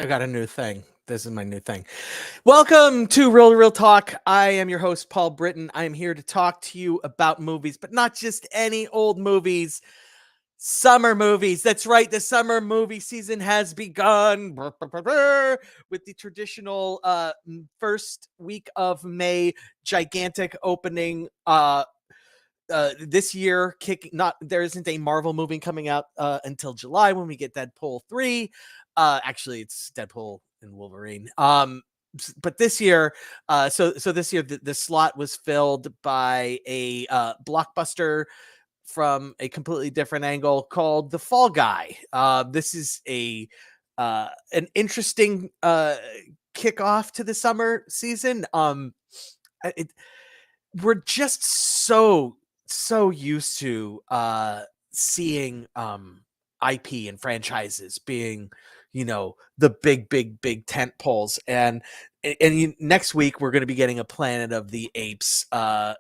I got a new thing. This is my new thing. Welcome to Real Talk. I am your host, Paul Britton. I am here to talk to you about movies, but not just any old movies. Summer movies. That's right. The summer movie season has begun with the traditional first week of May gigantic opening. This year, there isn't a Marvel movie coming out until July when we get Deadpool 3. Actually, it's Deadpool and Wolverine. But this year, so this year the slot was filled by a blockbuster from a completely different angle called The Fall Guy. This is an interesting kickoff to the summer season. We're just so used to seeing IP and franchises being, the big tent poles. And next week we're going to be getting a Planet of the Apes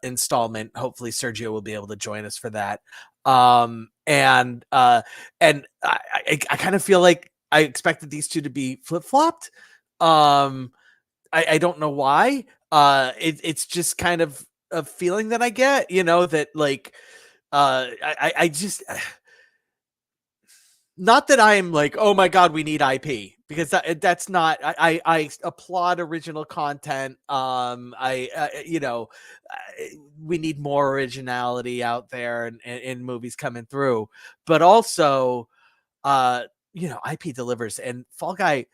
installment. Hopefully Sergio will be able to join us for that. And I kind of feel like I expected these two to be flip-flopped. I don't know why. It's just kind of a feeling that I get, that like I just not that I'm like, oh my god, we need IP, because that's not. I applaud original content. We need more originality out there and in movies coming through, but also, IP delivers, and Fall Guy.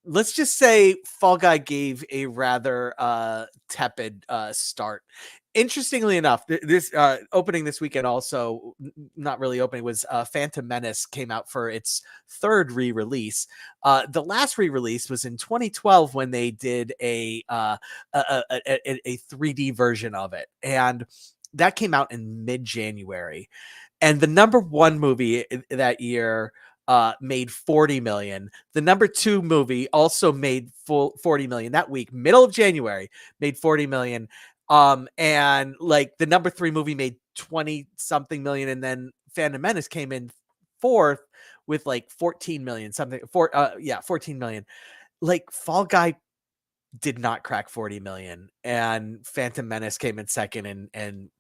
Let's just say Fall Guy gave a rather tepid start. Interestingly enough, this opening this weekend, also not really opening, was Phantom Menace came out for its third re-release. The last re-release was in 2012 when they did a 3D version of it, and that came out in mid-January. And the number one movie that year made 40 million. The number two movie also made 40 million that week, middle of January, made 40 million. And like the number three movie made 20 something million, and then Phantom Menace came in fourth with like 14 million something. 14 million. Like Fall Guy did not crack 40 million, and Phantom Menace came in second and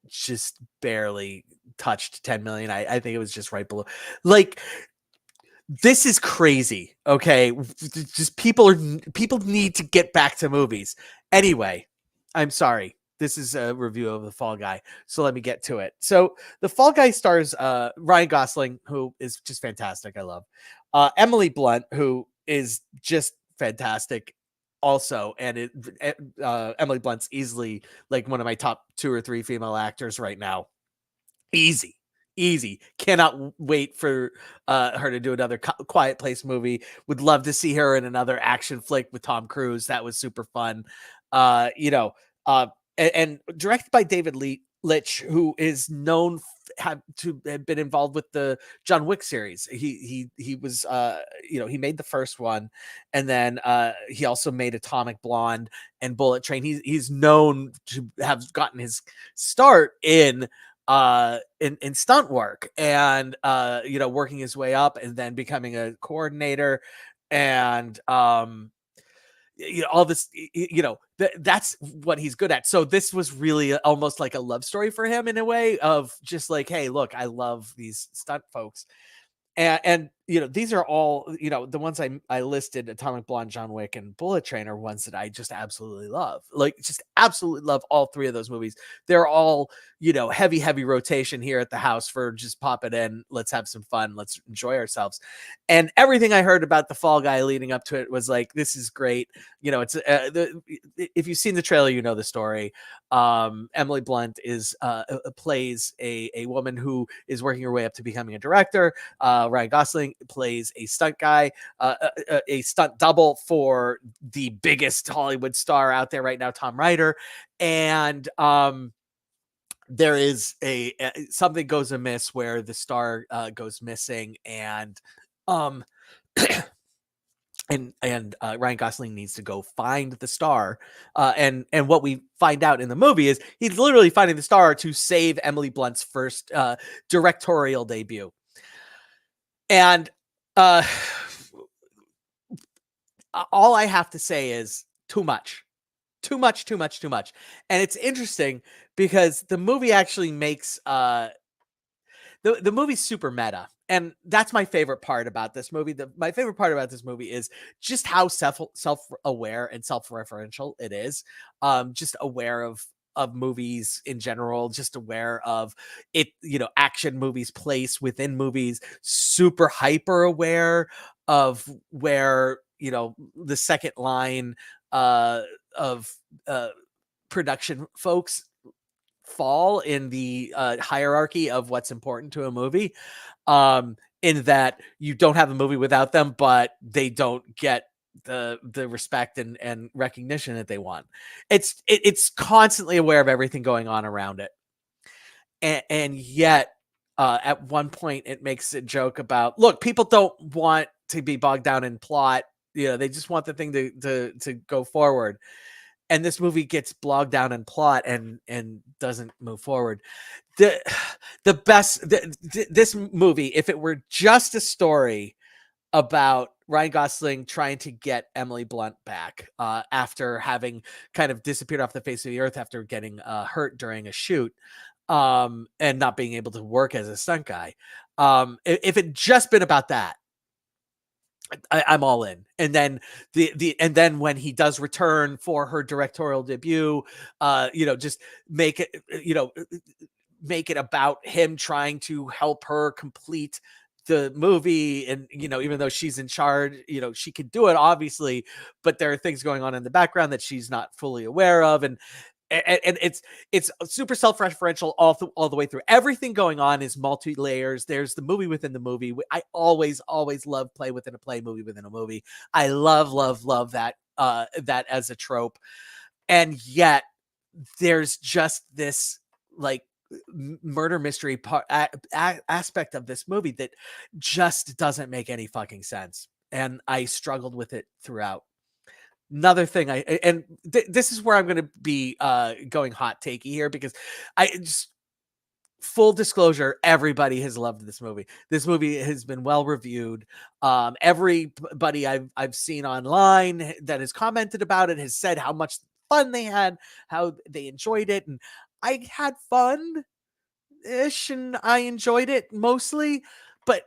just barely touched 10 million. I think it was just right below. Like, this is crazy. Okay, just people need to get back to movies. Anyway, I'm sorry. This is a review of The Fall Guy, so let me get to it. So The Fall Guy stars Ryan Gosling, who is just fantastic. I love Emily Blunt, who is just fantastic also. And Emily Blunt's easily like one of my top 2 or 3 female actors right now. Easy. Cannot wait for her to do another Quiet Place movie. Would love to see her in another action flick with Tom Cruise. That was super fun. And directed by David Litch, who is known to have been involved with the John Wick series. He was he made the first one, and then he also made Atomic Blonde and Bullet Train. He's known to have gotten his start in stunt work, and working his way up and then becoming a coordinator, and all this, that's what he's good at. So this was really almost like a love story for him, in a way of just like, hey, look, I love these stunt folks. And these are all, the ones I listed, Atomic Blonde, John Wick, and Bullet Train, are ones that I just absolutely love. Like, just absolutely love all three of those movies. They're all, heavy rotation here at the house for just pop it in. Let's have some fun. Let's enjoy ourselves. And everything I heard about The Fall Guy leading up to it was like, this is great. It's if you've seen the trailer, the story. Emily Blunt plays a woman who is working her way up to becoming a director. Ryan Gosling plays a stunt guy, a stunt double for the biggest Hollywood star out there right now, Tom Ryder. And there is something goes amiss where the star goes missing, and and Ryan Gosling needs to go find the star. And what we find out in the movie is he's literally finding the star to save Emily Blunt's first directorial debut. And all I have to say is too much. Too much, too much, too much. And it's interesting because the movie actually makes the movie's super meta, and that's my favorite part about this movie. My favorite part about this movie is just how self aware and self referential it is. Just aware of movies in general, just aware of it, action movies, place within movies, super hyper aware of where the second line of production folks fall in the hierarchy of what's important to a movie. In that you don't have a movie without them, but they don't get the respect and recognition that they want. It's constantly aware of everything going on around it, and yet at one point it makes a joke about, look, people don't want to be bogged down in plot. They just want the thing to go forward, and this movie gets bogged down in plot and doesn't move forward. The the best this movie, if it were just a story about Ryan Gosling trying to get Emily Blunt back after having kind of disappeared off the face of the earth after getting hurt during a shoot, and not being able to work as a stunt guy. If it just been about that, I'm all in. And then and then when he does return for her directorial debut, just make it, make it about him trying to help her complete the movie. And even though she's in charge, she could do it obviously, but there are things going on in the background that she's not fully aware of. And it's super self-referential all the way through. Everything going on is multi-layers. There's the movie within the movie. I always love play within a play, movie within a movie. I love that that as a trope. And yet there's just this like murder mystery aspect of this movie that just doesn't make any fucking sense. And I struggled with it throughout. Another thing this is where I'm going to be going hot takey here, because I just, full disclosure, everybody has loved this movie. This movie has been well reviewed. Everybody I've seen online that has commented about it has said how much fun they had, how they enjoyed it, and I had fun ish, and I enjoyed it mostly. But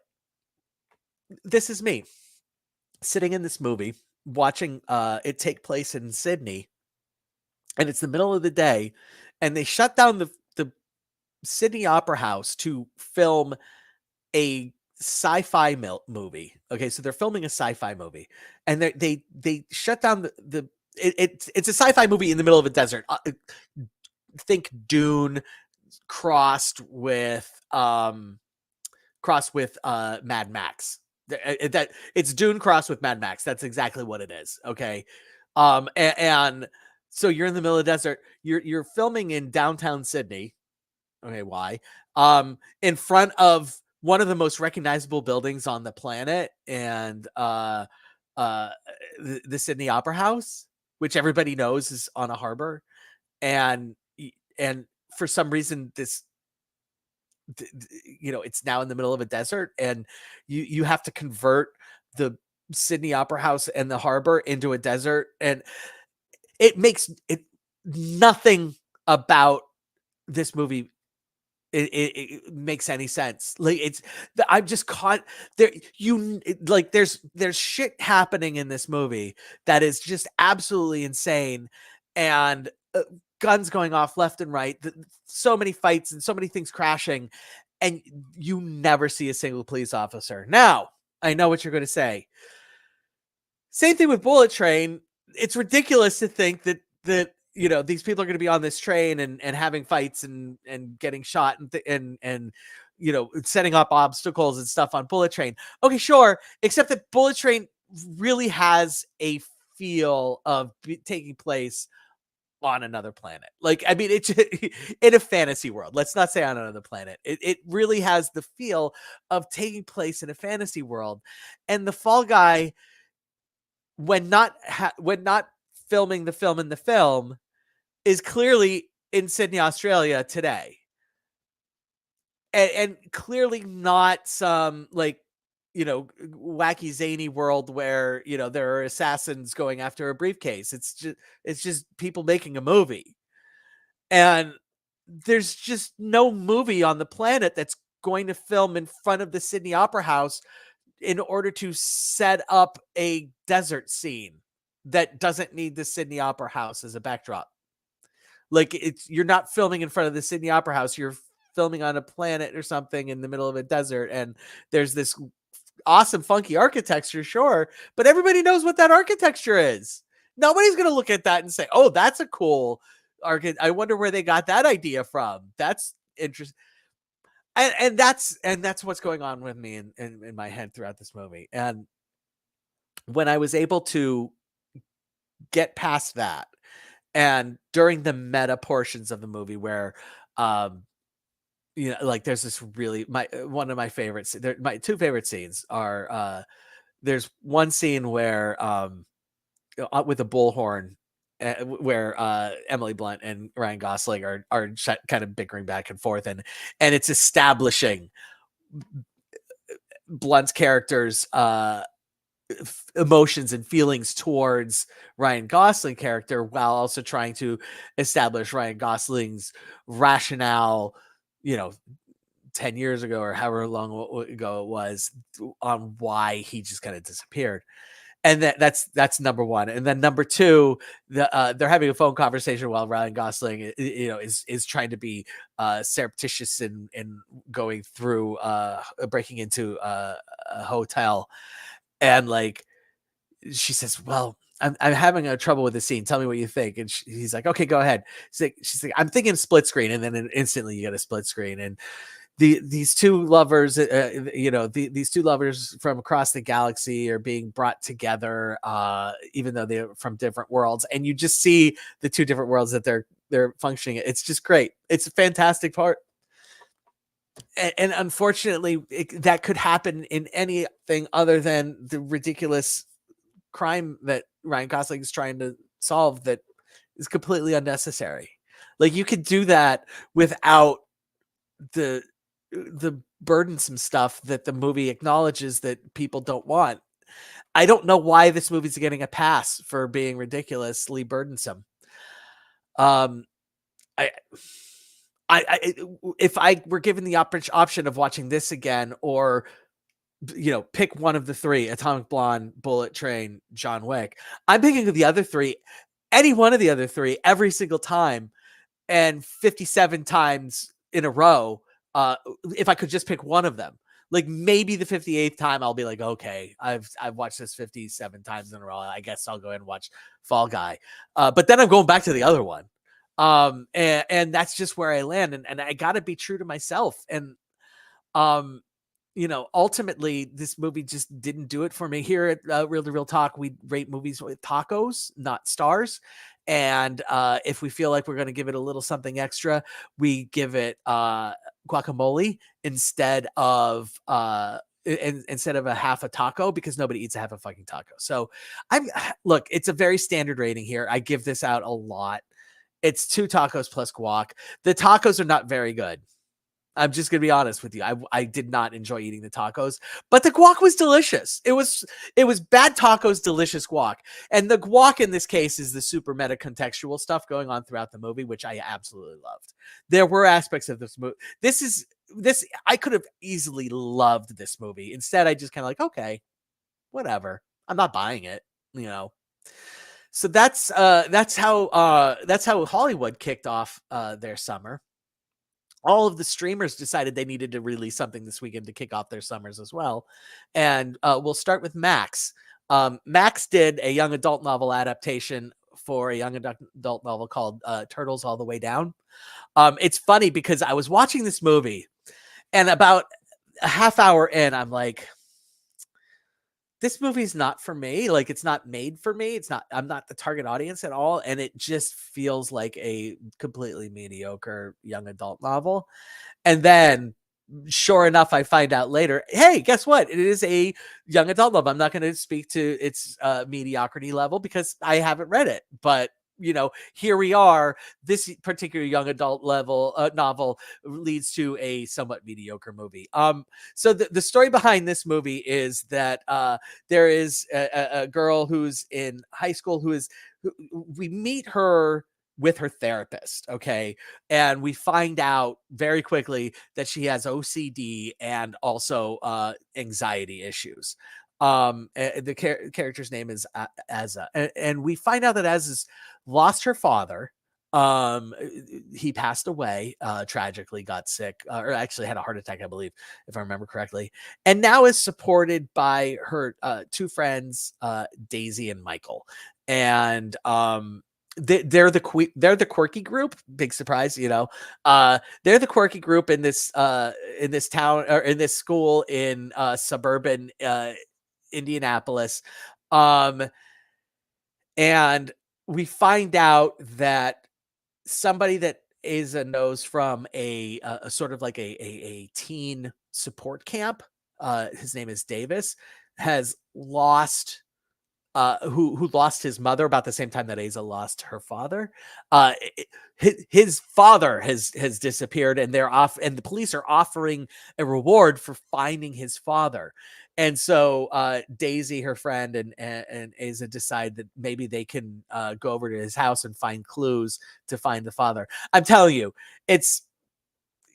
this is me sitting in this movie watching it take place in Sydney, and it's the middle of the day, and they shut down the Sydney Opera House to film a sci-fi movie. Okay, so they're filming a sci-fi movie, and they shut down it's a sci-fi movie in the middle of a desert. Think Dune crossed with Mad Max. That it's Dune crossed with Mad Max. That's exactly what it is. Okay. And so you're in the middle of the desert. You're filming in downtown Sydney. Okay, why? In front of one of the most recognizable buildings on the planet, and the Sydney Opera House, which everybody knows is on a harbor, and and for some reason it's now in the middle of a desert, and you have to convert the Sydney Opera House and the harbor into a desert, and it makes it nothing about this movie it makes any sense. Like I'm just caught there. Like there's shit happening in this movie that is just absolutely insane, and guns going off left and right. So many fights and so many things crashing, and you never see a single police officer. Now I know what you're going to say. Same thing with Bullet Train. It's ridiculous to think that these people are going to be on this train and having fights and getting shot and setting up obstacles and stuff on Bullet Train. Okay, sure, except that Bullet Train really has a feel of taking place on another planet. Like, I mean, it's in a fantasy world. Let's not say on another planet. It really has the feel of taking place in a fantasy world. And the Fall Guy, when not filming the film in the film, is clearly in Sydney, Australia today, and clearly not some like wacky zany world where there are assassins going after a briefcase. It's just people making a movie, and there's just no movie on the planet that's going to film in front of the Sydney Opera House in order to set up a desert scene that doesn't need the Sydney Opera House as a backdrop. Like, you're not filming in front of the Sydney Opera House. You're filming on a planet or something in the middle of a desert, and there's this awesome funky architecture, sure, but everybody knows what that architecture is. Nobody's going to look at that and say, "Oh, that's a cool I wonder where they got that idea from. That's interesting." And that's what's going on with me in my head throughout this movie. And when I was able to get past that, and during the meta portions of the movie where like, there's this really one of my favorites. My two favorite scenes are there's one scene where with a bullhorn, where Emily Blunt and Ryan Gosling are kind of bickering back and forth, and it's establishing Blunt's character's emotions and feelings towards Ryan Gosling character, while also trying to establish Ryan Gosling's rationale, 10 years ago or however long ago it was, on why he just kind of disappeared. And that's number one. And then number two, they're having a phone conversation while Ryan Gosling, is trying to be surreptitious in going through, breaking into a hotel. And like, she says, "Well, I'm having a trouble with the scene. Tell me what you think." And he's like, "Okay, go ahead." She's like, "I'm thinking split screen." And then instantly you get a split screen. And these two lovers, these two lovers from across the galaxy are being brought together, even though they're from different worlds. And you just see the two different worlds that they're functioning. It's just great. It's a fantastic part. And unfortunately, that could happen in anything other than the ridiculous crime that Ryan Gosling is trying to solve, that is completely unnecessary. Like, you could do that without the burdensome stuff that the movie acknowledges that people don't want. I don't know why this movie's getting a pass for being ridiculously burdensome. I if I were given the option of watching this again, or pick one of the three: Atomic Blonde, Bullet Train, John Wick, I'm picking the other three, any one of the other three, every single time, and 57 times in a row. If I could just pick one of them, like, maybe the 58th time I'll be like, okay, I've watched this 57 times in a row, I guess I'll go ahead and watch Fall Guy. But then I'm going back to the other one. And that's just where I land, and I gotta be true to myself. And ultimately, this movie just didn't do it for me. Here at Real to Real Talk, we rate movies with tacos, not stars. And if we feel like we're going to give it a little something extra, we give it guacamole instead of a half a taco, because nobody eats a half a fucking taco. So look, it's a very standard rating here. I give this out a lot. It's 2 tacos plus guac. The tacos are not very good. I'm just going to be honest with you. I did not enjoy eating the tacos, but the guac was delicious. It was bad tacos, delicious guac. And the guac in this case is the super meta contextual stuff going on throughout the movie, which I absolutely loved. There were aspects of this movie. I could have easily loved this movie. Instead, I just kind of like, okay, whatever. I'm not buying it, So that's how Hollywood kicked off their summer. All of the streamers decided they needed to release something this weekend to kick off their summers as well. And we'll start with Max. Max did a young adult novel adaptation for a young adult novel called Turtles All the Way Down. It's funny because I was watching this movie, and about a half hour in, I'm like, this movie's not for me. Like, it's not made for me. I'm not the target audience at all. And it just feels like a completely mediocre young adult novel. And then, sure enough, I find out later, hey, guess what? It is a young adult novel. I'm not going to speak to its mediocrity level because I haven't read it, but here we are. This particular young adult level novel leads to a somewhat mediocre movie. So the story behind this movie is that there is a girl who's in high school we meet her with her therapist, okay? And we find out very quickly that she has OCD and also anxiety issues. The character's name is Azza, and we find out that Azza's lost her father. He passed away tragically, got sick, or actually had a heart attack, I believe, if I remember correctly, and now is supported by her two friends, Daisy and Michael. And they're the quirky group. Big surprise, they're the quirky group in this town, or in this school in suburban Indianapolis. Um, and we find out that somebody that Asa knows from a sort of like a teen support camp, his name is Davis, has lost who lost his mother about the same time that Asa lost her father. His father has disappeared, and and the police are offering a reward for finding his father. And so Daisy, her friend, and Asa decide that maybe they can go over to his house and find clues to find the father. I'm telling you, it's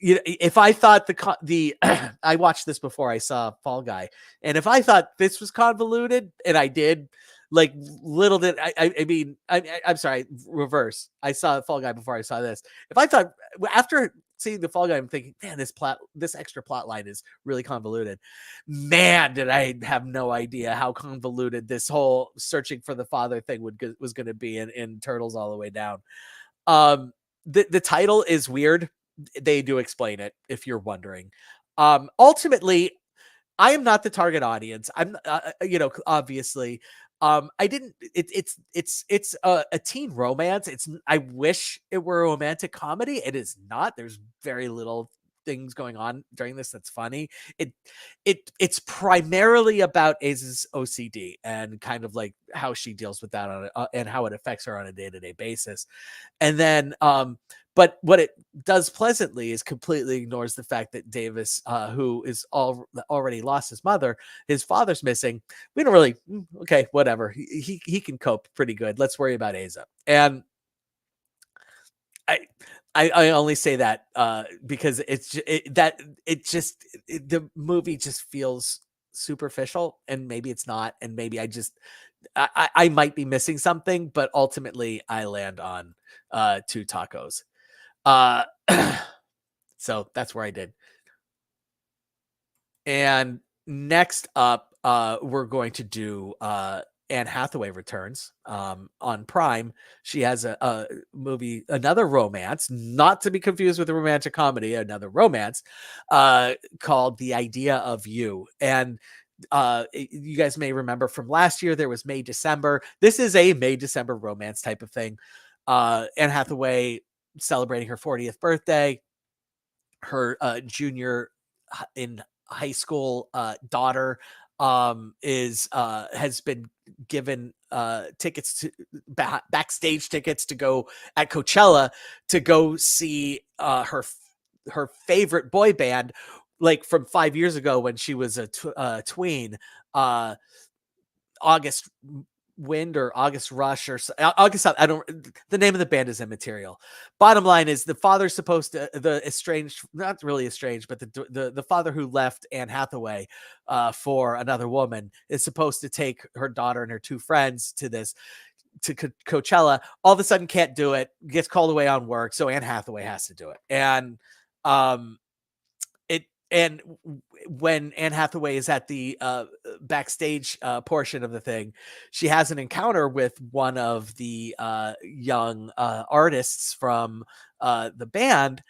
if I thought the I watched this before I saw Fall Guy, and if I thought this was convoluted, and I did, like, little did I mean, I'm sorry, reverse. I saw Fall Guy before I saw this. If I thought after seeing the Fall Guy, I'm thinking, man, this extra plot line is really convoluted. Man, did I have no idea how convoluted this whole searching for the father thing was going to be in Turtles All the Way Down. The title is weird. They do explain it if you're wondering. Ultimately, I am not the target audience. I'm, obviously. I didn't. It's a teen romance. I wish it were a romantic comedy. It is not. There's very little things going on during this that's funny. It's primarily about Aza's OCD and kind of like how she deals with that and how it affects her on a day-to-day basis. And then, but what it does pleasantly is completely ignores the fact that Davis, who is already lost his mother, his father's missing. We don't really, okay, whatever. He can cope pretty good. Let's worry about Asa. And I I only say that because the movie just feels superficial, and maybe it's not, and maybe I might be missing something, but ultimately I land on two tacos. Uh, so that's where I did. And next up, we're going to do Anne Hathaway returns on Prime. She has a movie, another romance, not to be confused with a romantic comedy, another romance called The Idea of You. And you guys may remember from last year, there was May, December. This is a May, December romance type of thing. Anne Hathaway celebrating her 40th birthday. Her junior in high school daughter has been given tickets to backstage tickets to go at Coachella to go see her favorite boy band, like from 5 years ago when she was a tween. August Wind or August Rush or August. I don't. The name of the band is immaterial. Bottom line is the father's supposed to the estranged, not really estranged, but the father who left Anne Hathaway for another woman is supposed to take her daughter and her two friends to Coachella. All of a sudden, can't do it. Gets called away on work, so Anne Hathaway has to do it. And when Anne Hathaway is at the backstage portion of the thing, she has an encounter with one of the young artists from the band,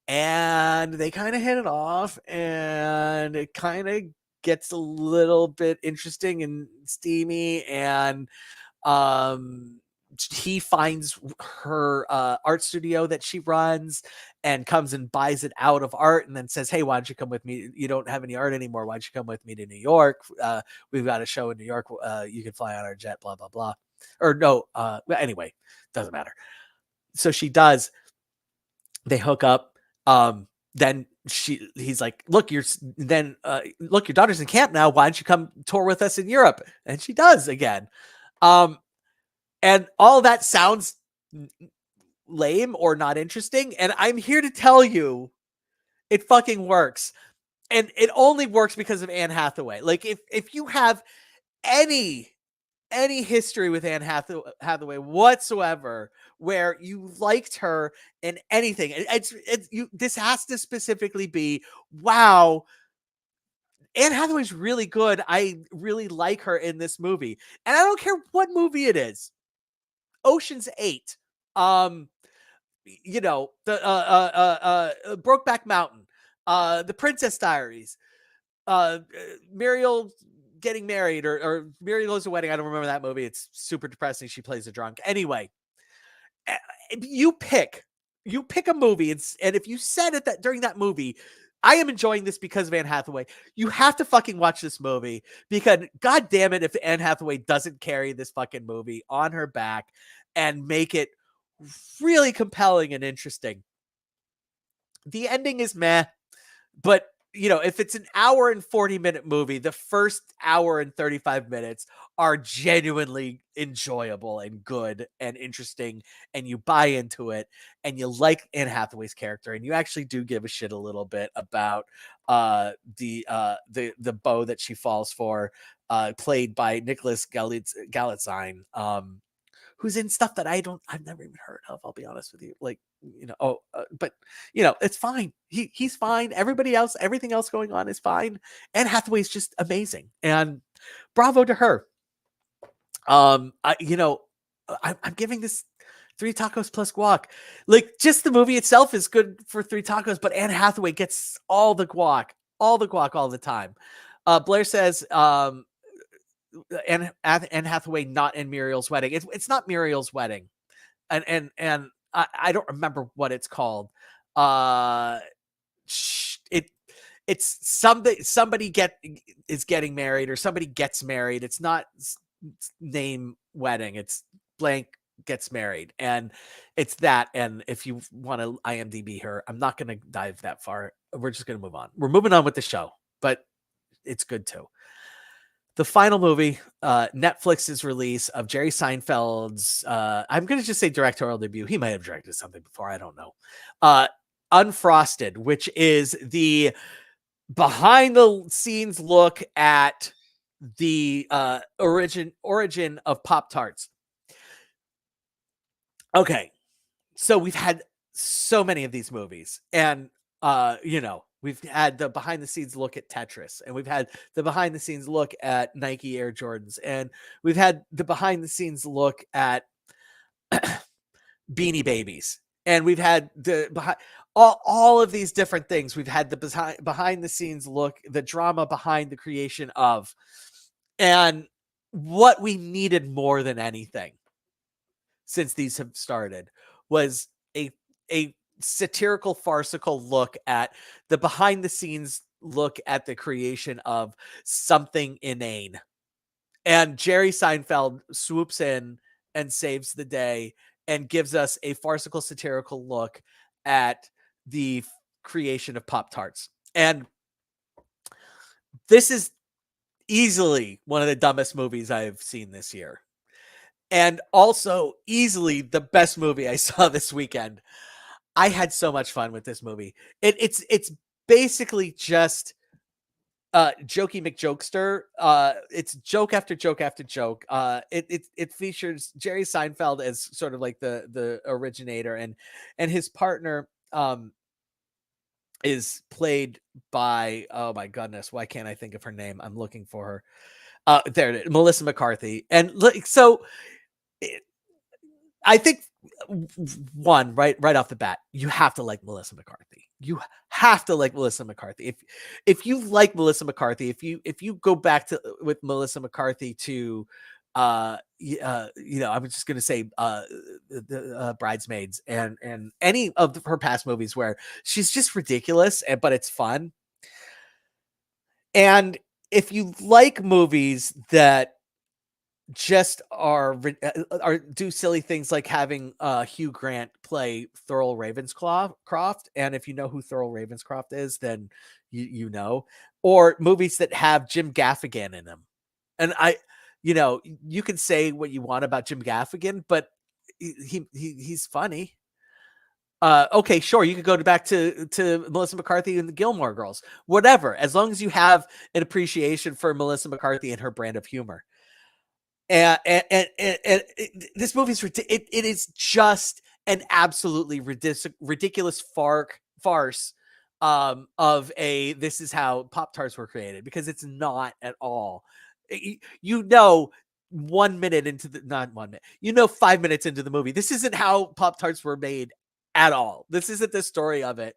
and they kind of hit it off, and it kind of gets a little bit interesting and steamy, and he finds her art studio that she runs and comes and buys it out of art, and then says, hey, why don't you come with me? You don't have any art anymore. Why don't you come with me to New York? We've got a show in New York. You can fly on our jet, blah, blah, blah. or no, anyway, doesn't matter. So she does. They hook up. Then he's like, look, your daughter's in camp now. Why don't you come tour with us in Europe? And she does again. And all that sounds lame or not interesting. And I'm here to tell you it fucking works. And it only works because of Anne Hathaway. Like if you have any history with Anne Hathaway whatsoever, where you liked her in anything, this has to specifically be, wow, Anne Hathaway's really good. I really like her in this movie, and I don't care what movie it is. Ocean's 8, the Brokeback Mountain, the Princess Diaries, Muriel getting married, or Muriel Goes to Wedding. I don't remember that movie. It's super depressing. She plays a drunk. Anyway, you pick a movie, and if you said it that during that movie, I am enjoying this because of Anne Hathaway, you have to fucking watch this movie, because god damn it, if Anne Hathaway doesn't carry this fucking movie on her back and make it really compelling and interesting. The ending is meh, but if it's an hour and 40-minute movie, the first hour and 35 minutes are genuinely enjoyable and good and interesting, and you buy into it, and you like Anne Hathaway's character, and you actually do give a shit a little bit about the beau that she falls for, played by Nicholas Galitzine, who's in stuff that I've never even heard of. I'll be honest with you. Like, but it's fine. He's fine. Everybody else, everything else going on is fine. Anne Hathaway's just amazing, and bravo to her. I'm giving this 3 tacos plus guac. Like, just the movie itself is good for 3 tacos, but Anne Hathaway gets all the guac all the time. Blair says, Anne Hathaway not in Muriel's Wedding. It's not Muriel's Wedding, and I don't remember what it's called. It's somebody is getting married, or somebody gets married. It's not name wedding. It's blank gets married, and it's that. And if you want to IMDb her, I'm not going to dive that far. We're just going to move on. We're moving on with the show, but it's good too. The final movie, Netflix's release of Jerry Seinfeld's, I'm going to just say directorial debut. He might have directed something before. I don't know. Unfrosted, which is the behind the scenes look at the origin of Pop-Tarts. Okay. So we've had so many of these movies, and we've had the behind the scenes look at Tetris, and we've had the behind the scenes look at Nike Air Jordans, and we've had the behind the scenes look at Beanie Babies, and we've had the behind all of these different things. We've had the behind the scenes look, the drama behind the creation of, and what we needed more than anything since these have started was a satirical, farcical look at the behind the scenes look at the creation of something inane. And Jerry Seinfeld swoops in and saves the day and gives us a farcical, satirical look at the creation of Pop-Tarts. And this is easily one of the dumbest movies I've seen this year, and also easily the best movie I saw this weekend. I had so much fun with this movie. It's basically just Jokey McJokester. It's joke after joke after joke. It features Jerry Seinfeld as sort of like the originator, and his partner is played by, oh my goodness, why can't I think of her name? I'm looking for her. There it is, Melissa McCarthy. And so I think one right off the bat, you have to like Melissa McCarthy. You have to like Melissa McCarthy. If you like Melissa McCarthy, if you go back to with Melissa McCarthy to I'm just gonna say the Bridesmaids and any of her past movies where she's just ridiculous, but it's fun. And if you like movies that just are do silly things like having Hugh Grant play Thurl Ravenscroft, and if you know who Thurl Ravenscroft is, then you know, or movies that have Jim Gaffigan in them. And you can say what you want about Jim Gaffigan, but he's funny. Okay, sure, you could go back to Melissa McCarthy and the Gilmore Girls, whatever, as long as you have an appreciation for Melissa McCarthy and her brand of humor. This movie's it is just an absolutely ridiculous farce of a this is how Pop Tarts were created, because it's not at all. You know, 1 minute into the not 1 minute, 5 minutes into the movie, this isn't how Pop Tarts were made at all. This isn't the story of it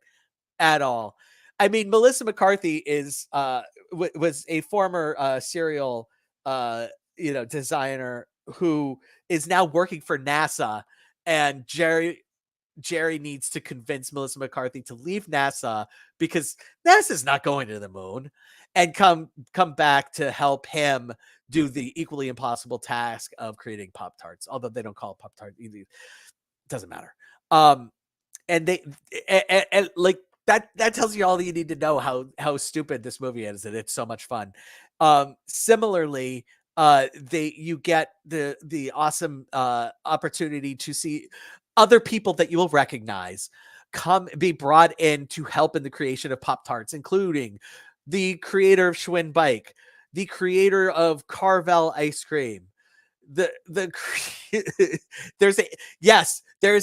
at all. I mean, Melissa McCarthy is was a former serial designer who is now working for NASA, and Jerry needs to convince Melissa McCarthy to leave NASA because NASA's not going to the moon, and come back to help him do the equally impossible task of creating Pop Tarts. Although they don't call it Pop Tart, doesn't matter. And they and like that tells you all you need to know how stupid this movie is, and it's so much fun. Similarly, you get the awesome opportunity to see other people that you will recognize be brought in to help in the creation of Pop Tarts, including the creator of Schwinn Bike, the creator of Carvel ice cream, the there's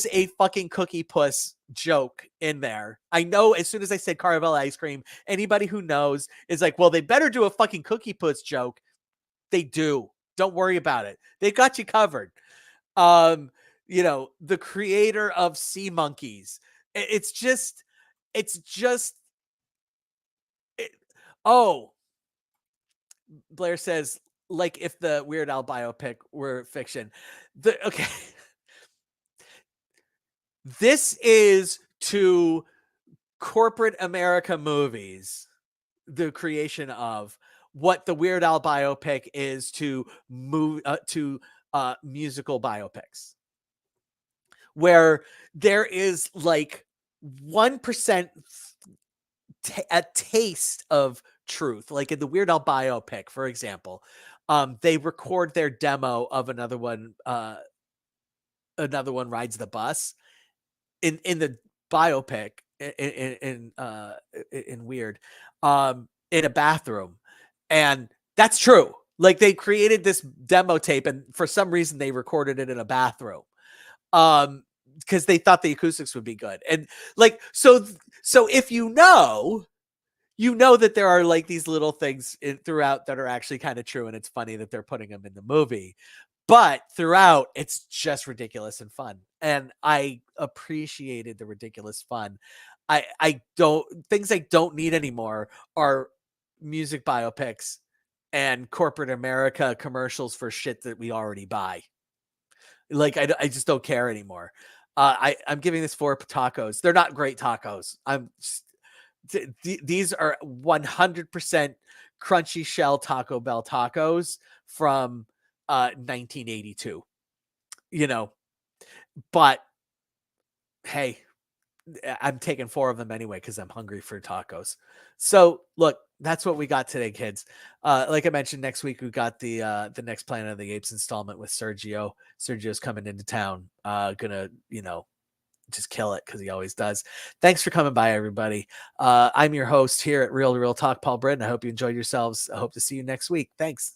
a fucking Cookie Puss joke in there. I know, as soon as I said Carvel ice cream, anybody who knows is like, well, they better do a fucking Cookie Puss joke. They do. Don't worry about it. They got you covered. The creator of Sea Monkeys. It's just it, oh, Blair says, like if the Weird Al biopic were fiction. Okay. This is to corporate America movies the creation of what the Weird Al biopic is to musical biopics, where there is like 1% a taste of truth. Like in the Weird Al biopic, for example, they record their demo of another one rides the bus in the biopic in Weird, in a bathroom, and that's true. Like they created this demo tape, and for some reason they recorded it in a bathroom, because they thought the acoustics would be good, and like so if that there are like these little things throughout that are actually kind of true, and it's funny that they're putting them in the movie. But throughout, it's just ridiculous and fun. And I appreciated the ridiculous fun. I don't things I don't need anymore are music biopics and corporate America commercials for shit that we already buy. Like I just don't care anymore. I'm giving this 4 tacos. They're not great tacos. These are 100% crunchy shell Taco Bell tacos from 1982, but hey, I'm taking 4 of them anyway because I'm hungry for tacos. So look, that's what we got today, kids. Like I mentioned, next week we got the next Planet of the Apes installment with Sergio. Sergio's coming into town, gonna just kill it because he always does. Thanks for coming by, everybody. I'm your host here at Real to Real Talk, Paul Britton. I hope you enjoyed yourselves. I hope to see you next week. Thanks.